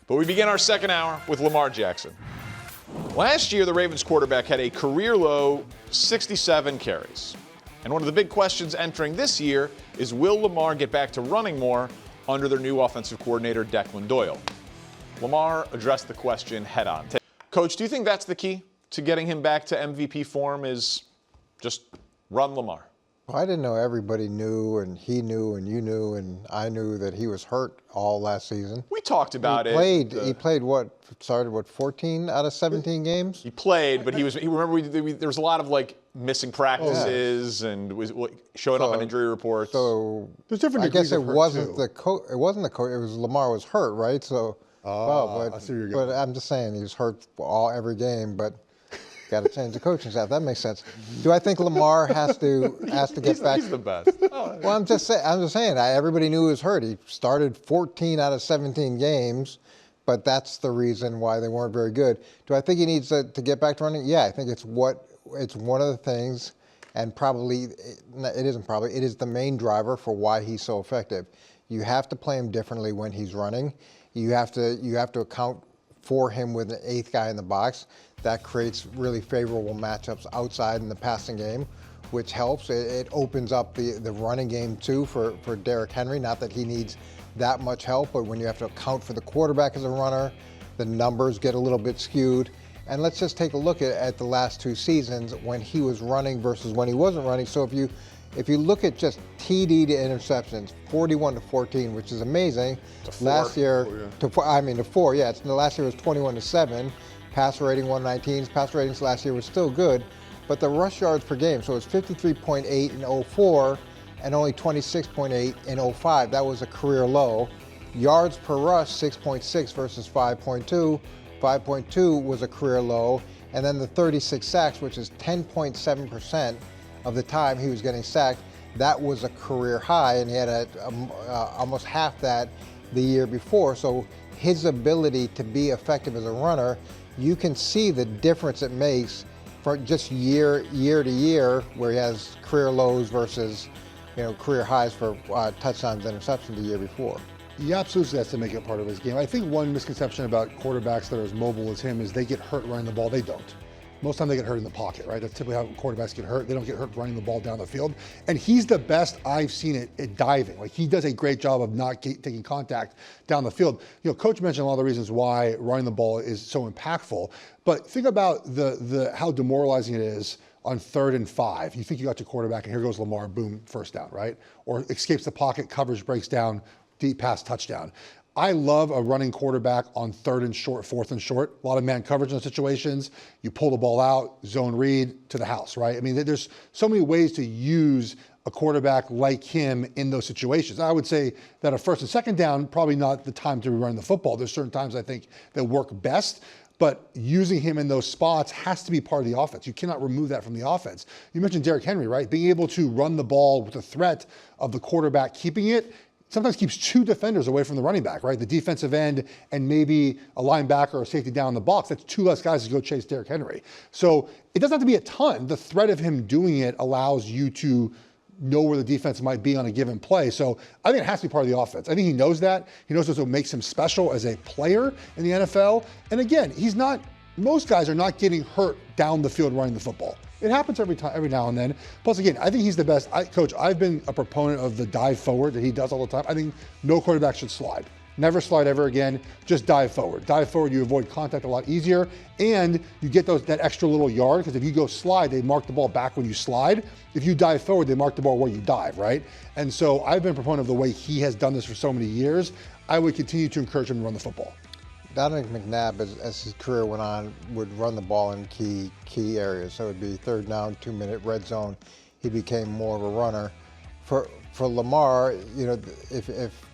But we begin our second hour with Lamar Jackson. Last year, the Ravens quarterback had a career-low 67 carries. And one of the big questions entering this year is, will Lamar get back to running more under their new offensive coordinator, Declan Doyle? Lamar addressed the question head-on. Coach, do you think that's the key to getting him back to MVP form, is just run Lamar? Well, I didn't know everybody knew, and he knew, and you knew, and I knew that he was hurt all last season. We talked about He played what? Started what? 14 out of 17 games. He played, but he was. Remember, there was a lot of like missing practices and was showing up on injury reports. So there's different. I guess it wasn't the coach. It wasn't the coach. It was Lamar was hurt, right? So. I see where you're going. But I'm just saying he was hurt every game, but. Got to change the coaching staff. That makes sense. Do I think Lamar has to get back? He's the best. Well, I'm just saying. Everybody knew he was hurt. He started 14 out of 17 games, but that's the reason why they weren't very good. Do I think he needs to get back to running? Yeah, I think it's one of the things, and it is the main driver for why he's so effective. You have to play him differently when he's running. You have to account for him with an eighth guy in the box. That creates really favorable matchups outside in the passing game, which helps. It opens up the running game, too, for Derrick Henry. Not that he needs that much help, but when you have to account for the quarterback as a runner, the numbers get a little bit skewed. And let's just take a look at the last two seasons when he was running versus when he wasn't running. So if you look at just TD to interceptions, 41-14, which is amazing. Last year, to 4, yeah. Last year was 21-7. Passer rating 119. Passer ratings last year was still good, but the rush yards per game, so it's 53.8 in 04 and only 26.8 in 05. That was a career low. Yards per rush, 6.6 versus 5.2. 5.2 was a career low. And then the 36 sacks, which is 10.7% of the time he was getting sacked, that was a career high, and he had almost half that the year before. So his ability to be effective as a runner, you can see the difference it makes for just year to year, where he has career lows versus career highs for touchdowns and interceptions the year before. He absolutely has to make it part of his game. I think one misconception about quarterbacks that are as mobile as him is they get hurt running the ball. They don't. Most of the time they get hurt in the pocket, right? That's typically how quarterbacks get hurt. They don't get hurt running the ball down the field. And he's the best I've seen at diving. Like, he does a great job of not taking contact down the field. Coach mentioned a lot of the reasons why running the ball is so impactful. But think about how demoralizing it is on 3rd and 5. You think you got to quarterback, and here goes Lamar, boom, first down, right? Or escapes the pocket, coverage breaks down, deep pass, touchdown. I love a running quarterback on 3rd and short, 4th and short. A lot of man coverage in those situations. You pull the ball out, zone read to the house, right? I mean, there's so many ways to use a quarterback like him in those situations. I would say that a 1st and 2nd down, probably not the time to be running the football. There's certain times I think that work best, but using him in those spots has to be part of the offense. You cannot remove that from the offense. You mentioned Derrick Henry, right? Being able to run the ball with the threat of the quarterback keeping it sometimes keeps 2 defenders away from the running back, right? The defensive end and maybe a linebacker or a safety down in the box. That's 2 less guys to go chase Derrick Henry. So it doesn't have to be a ton. The threat of him doing it allows you to know where the defense might be on a given play. So I think it has to be part of the offense. I think he knows that. He knows what makes him special as a player in the NFL. And again, most guys are not getting hurt down the field running the football. It happens every now and then. Plus, again, I think he's the best. Coach, I've been a proponent of the dive forward that he does all the time. I think no quarterback should slide. Never slide ever again. Just dive forward. Dive forward, you avoid contact a lot easier, and you get that extra little yard, because if you go slide, they mark the ball back when you slide. If you dive forward, they mark the ball where you dive, right? And so I've been a proponent of the way he has done this for so many years. I would continue to encourage him to run the football. Dominic McNabb, as his career went on, would run the ball in key areas. So it would be 3rd down, 2-minute red zone. He became more of a runner. For Lamar, if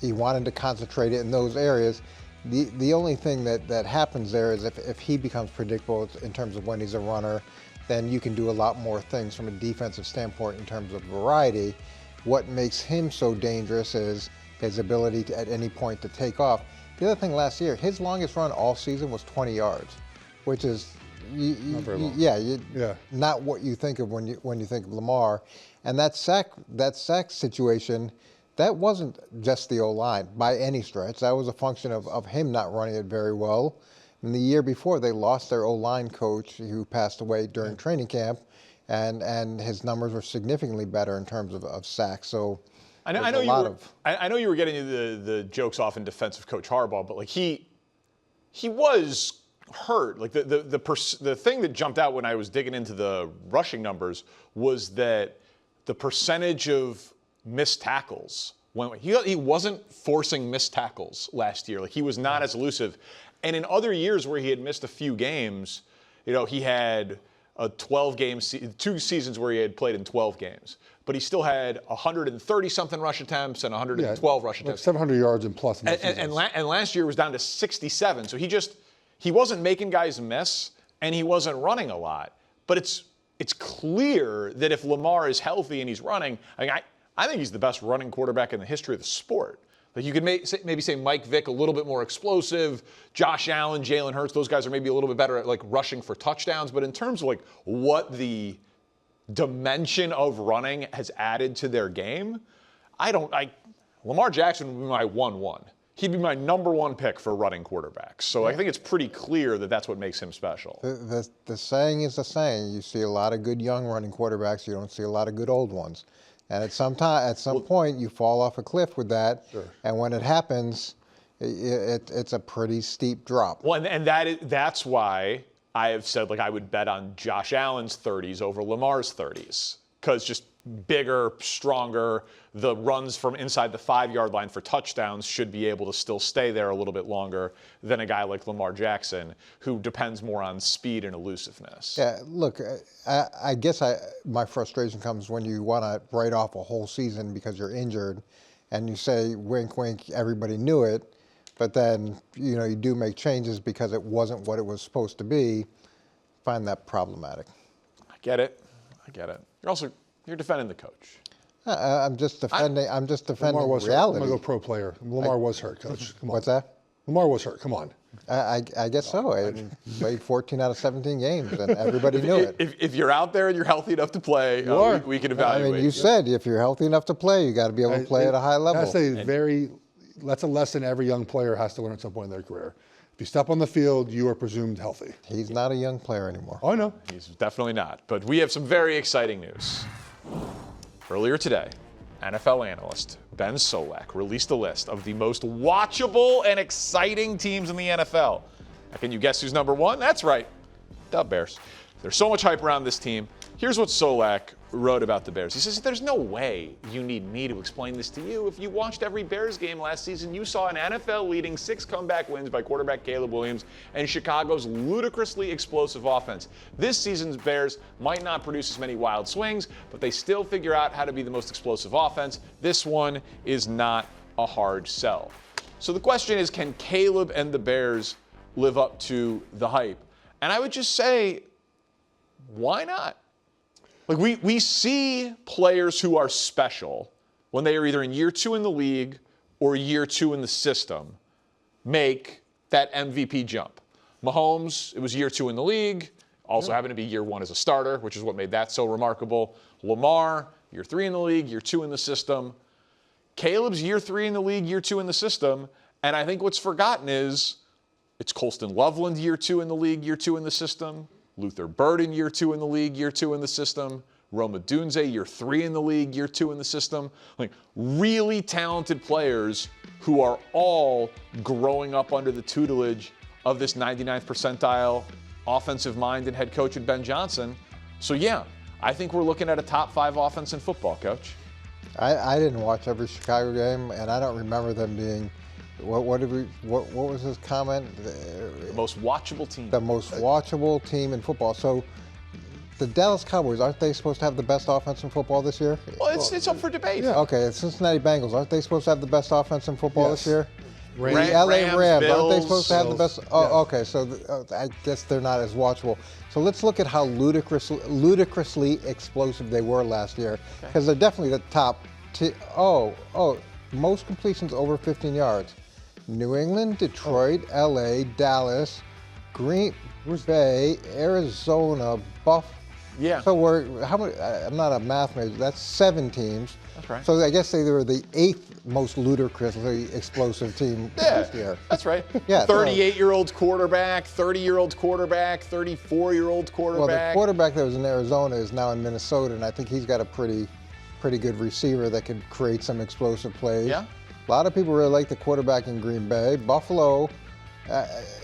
he wanted to concentrate it in those areas, the only thing that happens there is if he becomes predictable in terms of when he's a runner, then you can do a lot more things from a defensive standpoint in terms of variety. What makes him so dangerous is his ability to, at any point, to take off. The other thing last year, his longest run all season was 20 yards, which is not very long. Not what you think of when you think of Lamar. And that sack situation, that wasn't just the O-line by any stretch. That was a function of him not running it very well. And the year before, they lost their O-line coach who passed away during training camp, and his numbers were significantly better in terms of sacks. So I know you were getting the jokes off in defense of Coach Harbaugh, but like he was hurt. Like the thing that jumped out when I was digging into the rushing numbers was that the percentage of missed tackles when he wasn't forcing missed tackles last year. Like he was not as elusive. And in other years where he had missed a few games, he had a 12-game 2 seasons where he had played in 12 games. But he still had 130-something rush attempts and 112 rush attempts. 700 yards and plus. And last year was down to 67. So he wasn't making guys miss, and he wasn't running a lot. But it's clear that if Lamar is healthy and he's running, I think he's the best running quarterback in the history of the sport. Like you could maybe say Mike Vick a little bit more explosive, Josh Allen, Jalen Hurts, those guys are maybe a little bit better at like rushing for touchdowns. But in terms of like what the dimension of running has added to their game, Lamar Jackson would be my 1-1. He'd be my number 1 pick for running quarterbacks. So I think it's pretty clear that that's what makes him special. The saying is the saying. You see a lot of good young running quarterbacks. You don't see a lot of good old ones. And at some point, you fall off a cliff with that. Sure. And when it happens, it's a pretty steep drop. Well, and that's why I have said I would bet on Josh Allen's 30s over Lamar's 30s, because just bigger, stronger, the runs from inside the 5-yard line for touchdowns should be able to still stay there a little bit longer than a guy like Lamar Jackson, who depends more on speed and elusiveness. Yeah, look, I guess my frustration comes when you want to write off a whole season because you're injured, and you say, wink, wink, everybody knew it, but then, you do make changes because it wasn't what it was supposed to be. Find that problematic. I get it. You're defending the coach. I'm just defending. I'm just defending Lamar was reality. Hurt. I'm gonna go pro player. Lamar was hurt, Coach. Come on. What's that? Lamar was hurt. Come on. I guess so. I played 14 out of 17 games, and everybody knew it. If you're out there and you're healthy enough to play, we can evaluate. I mean, you said if you're healthy enough to play, you got to be able to play at a high level. That's a lesson every young player has to learn at some point in their career. If you step on the field, you are presumed healthy. He's not a young player anymore. Oh, I know. He's definitely not. But we have some very exciting news. Earlier today, NFL analyst Ben Solak released a list of the most watchable and exciting teams in the NFL. Now, can you guess who's number 1? That's right, the Bears. There's so much hype around this team. Here's what Solak wrote about the Bears. He says, there's no way you need me to explain this to you. If you watched every Bears game last season, you saw an NFL-leading 6 comeback wins by quarterback Caleb Williams and Chicago's ludicrously explosive offense. This season's Bears might not produce as many wild swings, but they still figure out how to be the most explosive offense. This one is not a hard sell. So the question is, can Caleb and the Bears live up to the hype? And I would just say, why not? We see players who are special when they are either in year 2 in the league or year 2 in the system make that MVP jump. Mahomes, it was year 2 in the league, also happened to be year 1 as a starter, which is what made that so remarkable. Lamar, year 3 in the league, year 2 in the system. Caleb's year 3 in the league, year 2 in the system, and I think what's forgotten is it's Colston Loveland, year 2 in the league, year 2 in the system. Luther Burden, year 2 in the league, year 2 in the system. Roma Dunze, year 3 in the league, year 2 in the system. Really talented players who are all growing up under the tutelage of this 99th percentile offensive mind and head coach in Ben Johnson. So yeah, I think we're looking at a top 5 offense in football, Coach. I didn't watch every Chicago game, and I don't remember them being. What was his comment? The most watchable team. The most watchable team in football. So the Dallas Cowboys, aren't they supposed to have the best offense in football this year? Well, it's up for debate. Yeah. Okay, the Cincinnati Bengals, aren't they supposed to have the best offense in football this year? The Rams, LA Rams, Bills, aren't they supposed to have the best? Oh, yeah. Okay, so I guess they're not as watchable. So let's look at how ludicrously explosive they were last year, because they're definitely the top. Most completions over 15 yards. New England, Detroit, LA, Dallas, Green Bay, Arizona, Yeah. So how many? I'm not a math major. That's 7 teams. That's right. So I guess they were the 8th most ludicrously explosive team last year. That's right. Yeah. 38-year-old quarterback, 30-year-old quarterback, 34-year-old quarterback. Well, the quarterback that was in Arizona is now in Minnesota, and I think he's got a pretty good receiver that can create some explosive plays. Yeah. A lot of people really like the quarterback in Green Bay. Buffalo,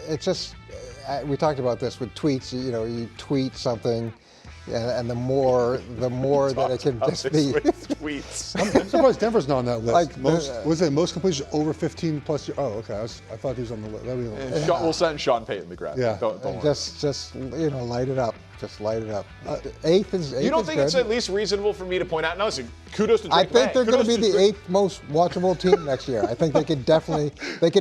it's just, we talked about this with tweets. You tweet something, and the more that it can just be. Tweets. I'm surprised Denver's not on that list. Like, Most completions over 15 plus years? Oh, okay. I thought he was on the list. We'll send Sean Payton to grab. Yeah. Don't worry. Just light it up. Just light it up. 8th is You don't think good. it's at least reasonable for me to point out? No, listen, kudos to Drake I think May. they're going to be Kudos the Drake. 8th most watchable team next year. I think they could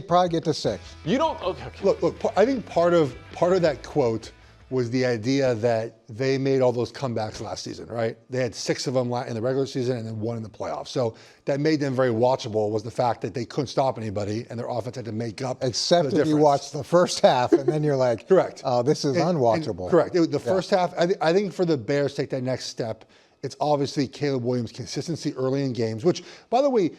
probably get to 6. You don't. Okay. Look. I think part of that quote was the idea that they made all those comebacks last season, right? They had 6 of them in the regular season and then 1 in the playoffs. So that made them very watchable, was the fact that they couldn't stop anybody and their offense had to make up. Except the if you difference. watch the first half and then you're like, Correct. Oh, this is unwatchable. Correct. The first half, I think for the Bears to take that next step, it's obviously Caleb Williams' consistency early in games, which, by the way,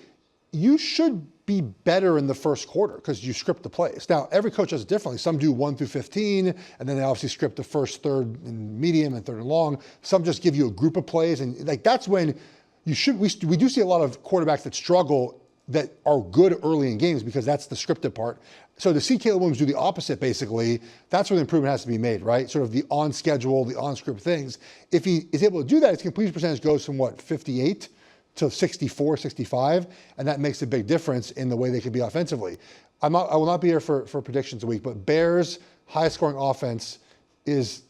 you should be better in the first quarter because you script the plays. Now, every coach does it differently. Some do 1 through 15, and then they obviously script the first, third, and medium, and third and long. Some just give you a group of plays, and that's when you should. We do see a lot of quarterbacks that struggle that are good early in games because that's the scripted part. So to see Caleb Williams do the opposite, basically, that's where the improvement has to be made, right? Sort of the on schedule, the on script things. If he is able to do that, his completion percentage goes from 58 to 64, 65, and that makes a big difference in the way they could be offensively. I will not be here for predictions a week, but Bears' highest scoring offense is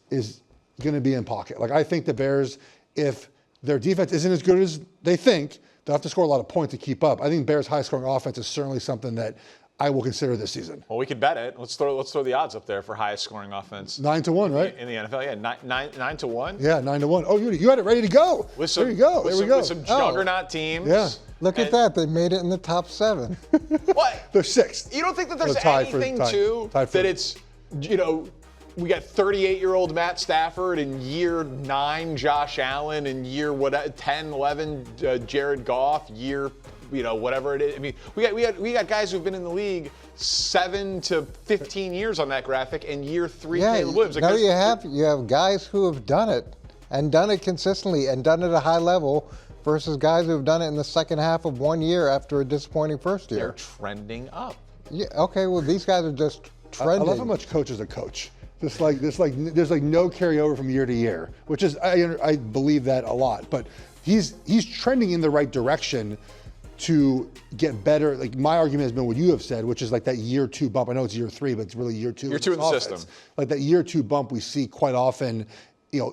going to be in pocket. Like, I think the Bears, if their defense isn't as good as they think, they'll have to score a lot of points to keep up. I think Bears' highest scoring offense is certainly something that I will consider this season. Well, we could bet it. Let's throw the odds up there for highest scoring offense 9-1, right? in the NFL. Yeah, 9-1. Yeah, 9-1. Oh, you had it ready to go. There you go. There we go. With some juggernaut teams. Yeah. Look at that. They made it in the top 7. What? They're 6th. You don't think that there's tied for- anything tied- to tied for- that it's, we got 38-year-old Matt Stafford in year 9, Josh Allen in year 10, 11, Jared Goff, year, whatever it is. I mean, we got guys who've been in the league 7 to 15 years on that graphic, and year 3, Yeah, Caleb Williams. no, you have guys who have done it and done it consistently and done it at a high level versus guys who have done it in the second half of 1 year after a disappointing first year. They're trending up. Yeah, okay, well, these guys are just trending. I love how much coaches are coach. There's no carryover from year to year, which is I believe that a lot. But he's trending in the right direction to get better. Like, my argument has been what you have said, which is like that year 2 bump. I know it's year 3, but it's really year 2. Year 2 in the offense. system. Like that year 2 bump we see quite often.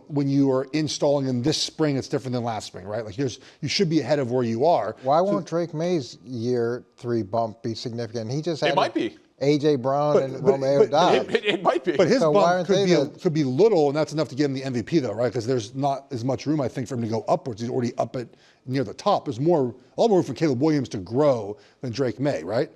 When you are installing them this spring, it's different than last spring, right? Like, you should be ahead of where you are. Why won't Drake May's year 3 bump be significant? He just had It might be. A.J. Brown and Romeo Dobbs. It might be. But his So why bump aren't they could be little, and that's enough to get him the MVP, though, right? Because there's not as much room, I think, for him to go upwards. He's already up at near the top. There's a lot more room for Caleb Williams to grow than Drake May, right?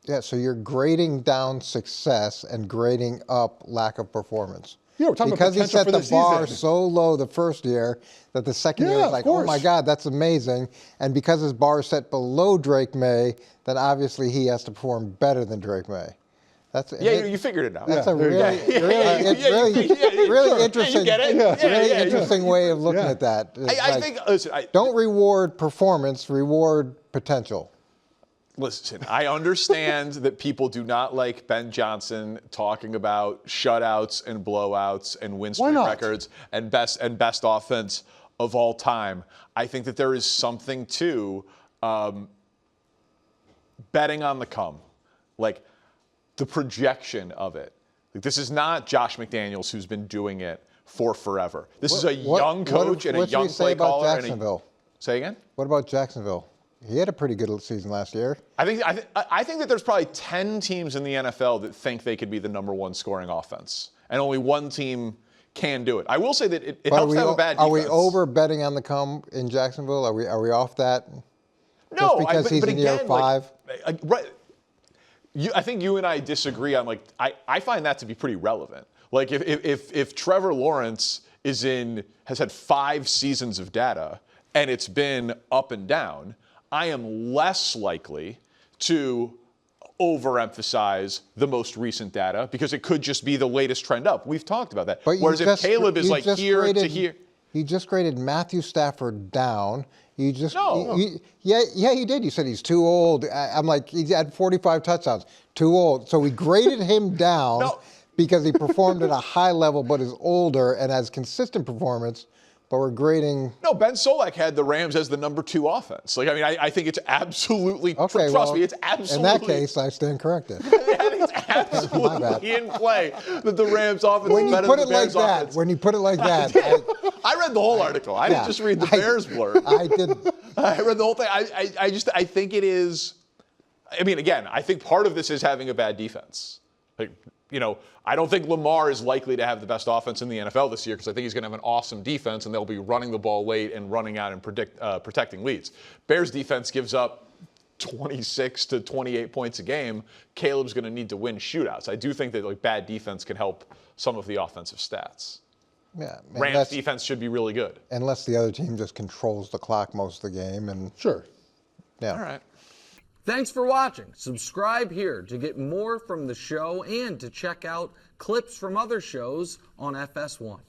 Yeah, so you're grading down success and grading up lack of performance. Yeah, we're talking because about he set potential the for bar the season. so low the first year that the second year Yeah, is like, of oh my course. God, that's amazing. And because his bar is set below Drake May, then obviously he has to perform better than Drake May. You figured it out. That's a there you really, go. really interesting, you get it? really Yeah. interesting way of looking Yeah. at that. It's I like, think, listen, don't reward performance, reward potential. Listen, I understand that people do not like Ben Johnson talking about shutouts and blowouts and win streak not? records and best offense of all time. I think that there is something to betting on the come, like the projection of it. Like, this is not Josh McDaniels who's been doing it for forever. This is a young coach and a young play caller. Jacksonville? Say again? What about Jacksonville? He had a pretty good season last year. I think that there's probably 10 teams in the NFL that think they could be the number 1 scoring offense, and only one team can do it. I will say that it helps to have a bad defense. Are we over betting on the come in Jacksonville? Are we off that? No, Just because he's in year 5? Right. I think you and I disagree on, like, I find that to be pretty relevant. Like, if Trevor Lawrence has had 5 seasons of data, and it's been up and down, I am less likely to overemphasize the most recent data because it could just be the latest trend up. We've talked about that. But whereas if Caleb is like here to here. You just graded Matthew Stafford down. You just No. yeah, you did. You said he's too old. I'm like, he had 45 touchdowns. Too old. So we graded him down No. because he performed at a high level but is older and has consistent performance. But we're grading. No, Ben Solak had the Rams as the number 2 offense. Like, I mean, I think it's absolutely, Okay, trust me, it's absolutely. In that case, I stand corrected. It's absolutely in play that the Rams offense When is you better put than it the like Bears that, offense. when you put it like that, I read the whole article. I didn't just read the Bears blurb. I did. I read the whole thing. I think it is. I mean, again, I think part of this is having a bad defense. Like, you know, I don't think Lamar is likely to have the best offense in the NFL this year because I think he's going to have an awesome defense and they'll be running the ball late and running out and protecting leads. Bears defense gives up 26 to 28 points a game. Caleb's going to need to win shootouts. I do think that like bad defense can help some of the offensive stats. Yeah, Rams defense should be really good. Unless the other team just controls the clock most of the game. And Sure. yeah. All right. Thanks for watching. Subscribe here to get more from the show and to check out clips from other shows on FS1.